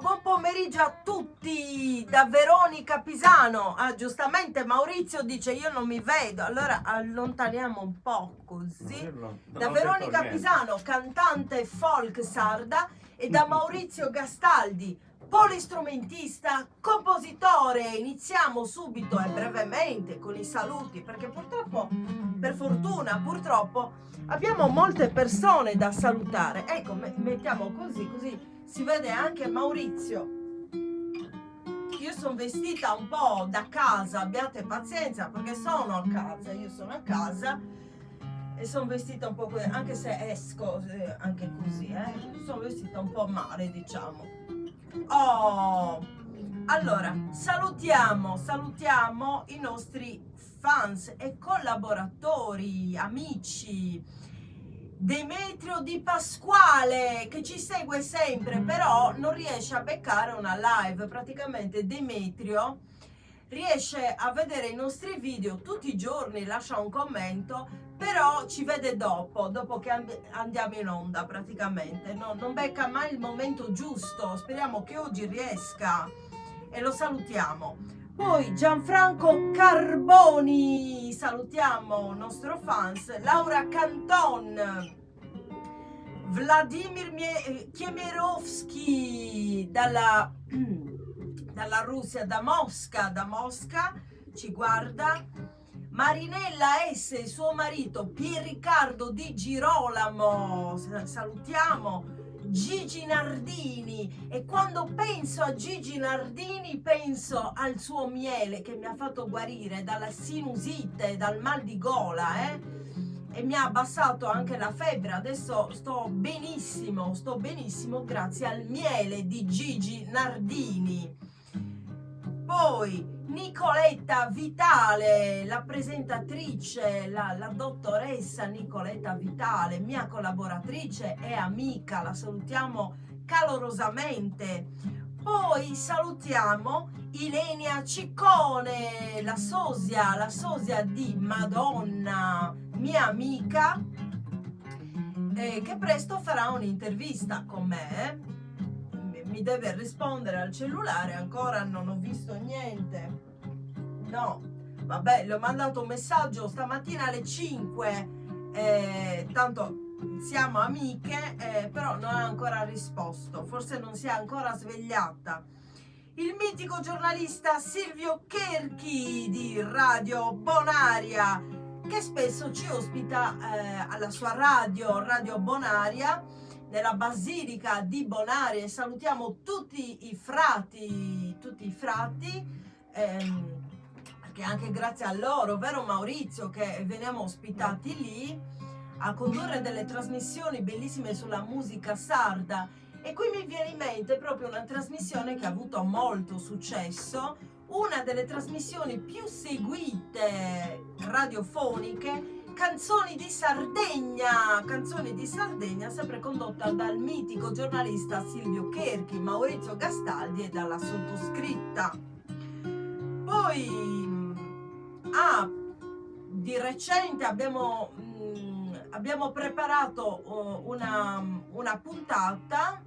buon pomeriggio a tutti da Veronica Pisano. Giustamente Maurizio dice io non mi vedo, allora allontaniamo un po' così. Da Veronica Pisano, cantante folk sarda, e da Maurizio Gastaldi, polistrumentista, compositore. Iniziamo subito e brevemente con i saluti, perché purtroppo, per fortuna, purtroppo abbiamo molte persone da salutare. Ecco, mettiamo così si vede anche Maurizio. Io sono vestita un po' da casa, abbiate pazienza perché sono a casa, io sono a casa e sono vestita un po' così, anche se esco anche così, sono vestita un po' male, diciamo. Oh, allora salutiamo i nostri fans e collaboratori, amici. Demetrio Di Pasquale, che ci segue sempre, però non riesce a beccare una live. Praticamente Demetrio riesce a vedere i nostri video tutti i giorni, lascia un commento, però ci vede dopo che andiamo in onda praticamente. Non becca mai il momento giusto. Speriamo che oggi riesca e lo salutiamo. Poi Gianfranco Carboni, salutiamo il nostro fans, Laura Canton, Vladimir Chiemerovski dalla Russia, da Mosca ci guarda, Marinella S, suo marito, Pier Riccardo di Girolamo, salutiamo, Gigi Nardini. E quando penso a Gigi Nardini penso al suo miele che mi ha fatto guarire dalla sinusite, dal mal di gola, e mi ha abbassato anche la febbre. Adesso sto benissimo grazie al miele di Gigi Nardini. Poi Nicoletta Vitale, la presentatrice, la dottoressa Nicoletta Vitale, mia collaboratrice e amica, la salutiamo calorosamente. Poi salutiamo Ilenia Ciccone, la sosia di Madonna, mia amica, che presto farà un'intervista con me. Mi deve rispondere al cellulare, ancora non ho visto niente. No, vabbè, le ho mandato un messaggio stamattina alle 5, tanto siamo amiche, però non ha ancora risposto, forse non si è ancora svegliata. Il mitico giornalista Silvio Kerchi di Radio Bonaria, che spesso ci ospita alla sua Radio Bonaria, nella Basilica di Bonaria, e salutiamo tutti i frati, perché anche grazie a loro, vero Maurizio, che veniamo ospitati lì a condurre delle trasmissioni bellissime sulla musica sarda. E qui mi viene in mente proprio una trasmissione che ha avuto molto successo, una delle trasmissioni più seguite radiofoniche, Canzoni di Sardegna, sempre condotta dal mitico giornalista Silvio Kerchi, Maurizio Gastaldi e dalla sottoscritta. Poi di recente abbiamo preparato una puntata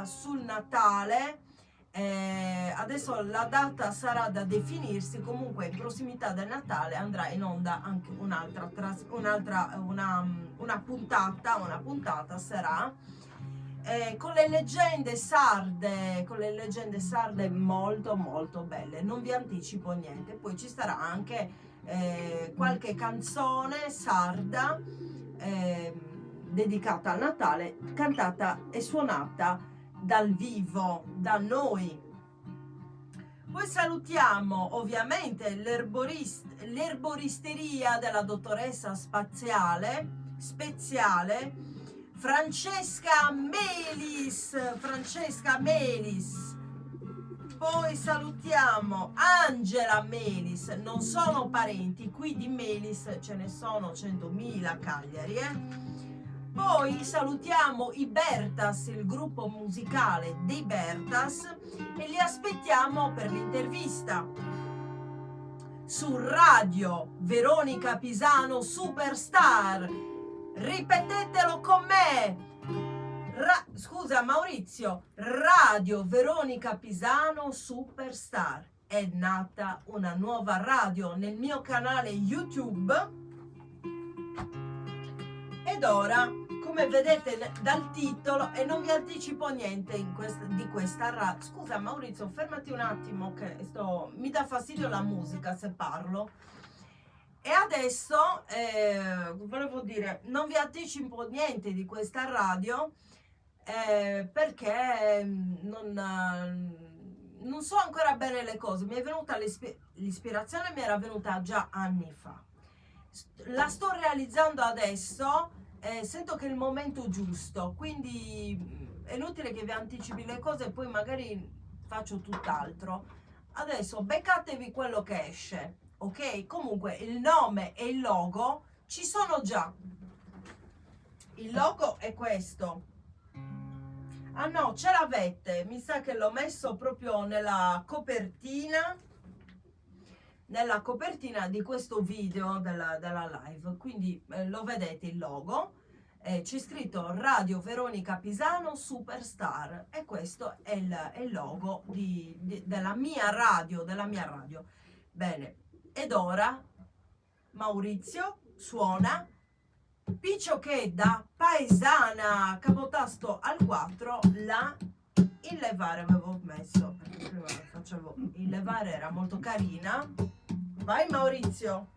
sul Natale. Adesso la data sarà da definirsi, comunque in prossimità del Natale andrà in onda anche una puntata sarà con le leggende sarde molto molto belle. Non vi anticipo niente. Poi ci sarà anche qualche canzone sarda dedicata al Natale, cantata e suonata dal vivo, da noi. Poi salutiamo ovviamente l'erboristeria della dottoressa Speziale, Francesca Melis. Poi salutiamo Angela Melis, non sono parenti, qui di Melis ce ne sono 100.000 a Cagliari, Poi salutiamo i Bertas, il gruppo musicale dei Bertas, e li aspettiamo per l'intervista su Radio Veronica Pisano Superstar. Ripetetelo con me: Scusa Maurizio, Radio Veronica Pisano Superstar. È nata una nuova radio nel mio canale YouTube ed ora, come vedete dal titolo, e non vi anticipo niente di questa radio. Scusa Maurizio, fermati un attimo che mi dà fastidio la musica se parlo. E adesso volevo dire, non vi anticipo niente di questa radio perché non so ancora bene le cose. Mi è venuta l'ispirazione, mi era venuta già anni fa. La sto realizzando adesso, sento che è il momento giusto, quindi è inutile che vi anticipi le cose e poi magari faccio tutt'altro. Adesso beccatevi quello che esce, ok? Comunque il nome e il logo ci sono già. Il logo è questo. Ah no, ce l'avete, mi sa che l'ho messo proprio nella copertina di questo video della live, quindi lo vedete il logo, c'è scritto Radio Veronica Pisano Superstar e questo è il logo della mia radio, Bene, ed ora Maurizio suona Picciocchedda paesana, capotasto al 4, il levare avevo messo, perché prima facevo il levare, era molto carina. Vai Maurizio.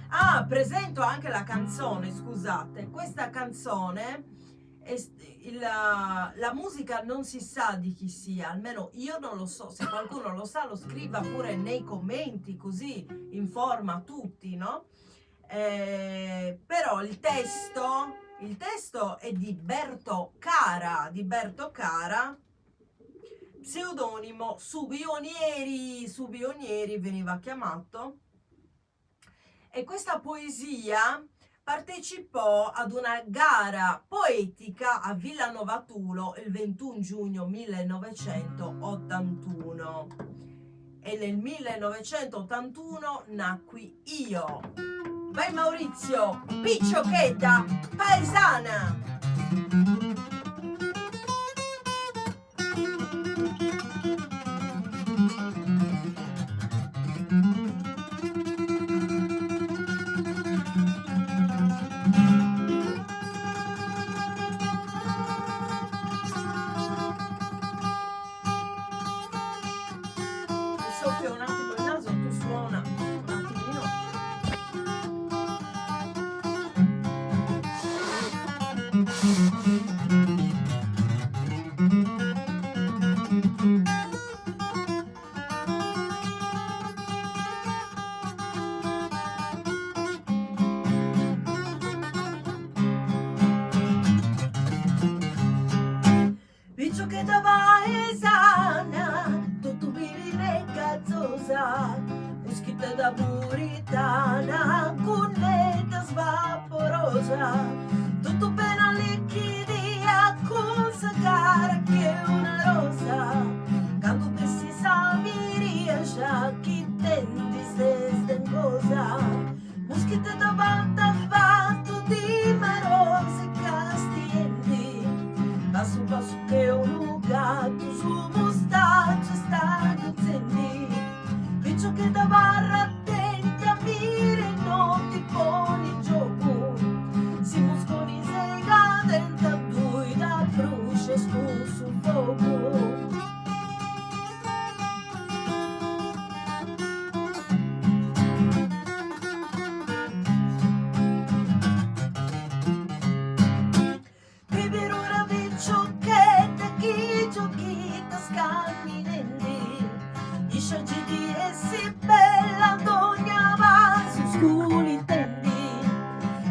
Ah, presento anche la canzone, scusate, questa canzone la musica non si sa di chi sia, almeno io non lo so. Se qualcuno lo sa lo scriva pure nei commenti, così informa tutti, no? Però il testo è di Berto Cara, pseudonimo Subionieri veniva chiamato, e questa poesia partecipò ad una gara poetica a Villanova il 21 giugno 1981 e nel 1981 nacqui io. Vai Maurizio, Picciocchedda paesana. Soffio un attimo il naso, tu suona un attimino. Picciocchedda paesana, tutto birine cazzosa, moschita da puritana, cunnetta svaporosa, tutto appena liquidia, con sa cara che una rosa, quando pensi sa viria, chi tenti se stengosa, moschita da batto di marose castigliendi, passo passo che un gatto su mostaccio sta incendi, Picciocchedda barra attenta, mire non ti poni in gioco, si muscoli se cadenta due da brucia sul fuoco. Peperona Picciocchedda, chi giochita scamminendi, gli scioggi di essi bella dogna va su sculi tendi,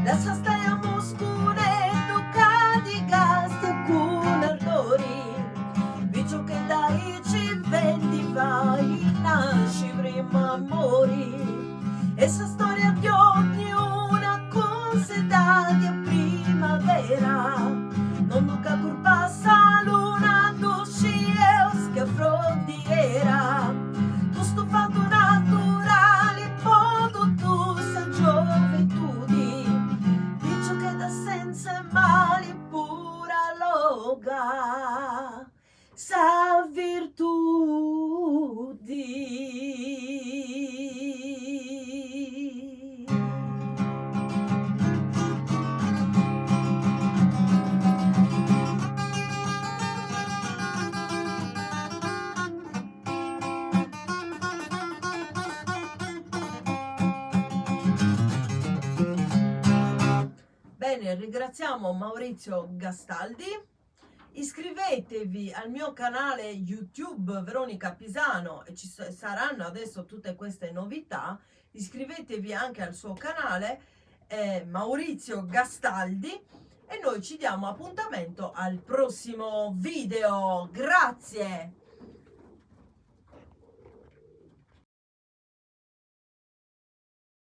la sua staia musculetto cadi gasta con ardori, Picciocchedda ci vendi vai, nasci prima mori, essa storia di ognuna considera di primavera, non duca curva sa luna dusci e osca frontiera, tu stufato naturale podo tu sa gioventudi, bene, ringraziamo Maurizio Gastaldi. Iscrivetevi al mio canale YouTube Veronica Pisano e ci saranno adesso tutte queste novità. Iscrivetevi anche al suo canale Maurizio Gastaldi e noi ci diamo appuntamento al prossimo video. Grazie!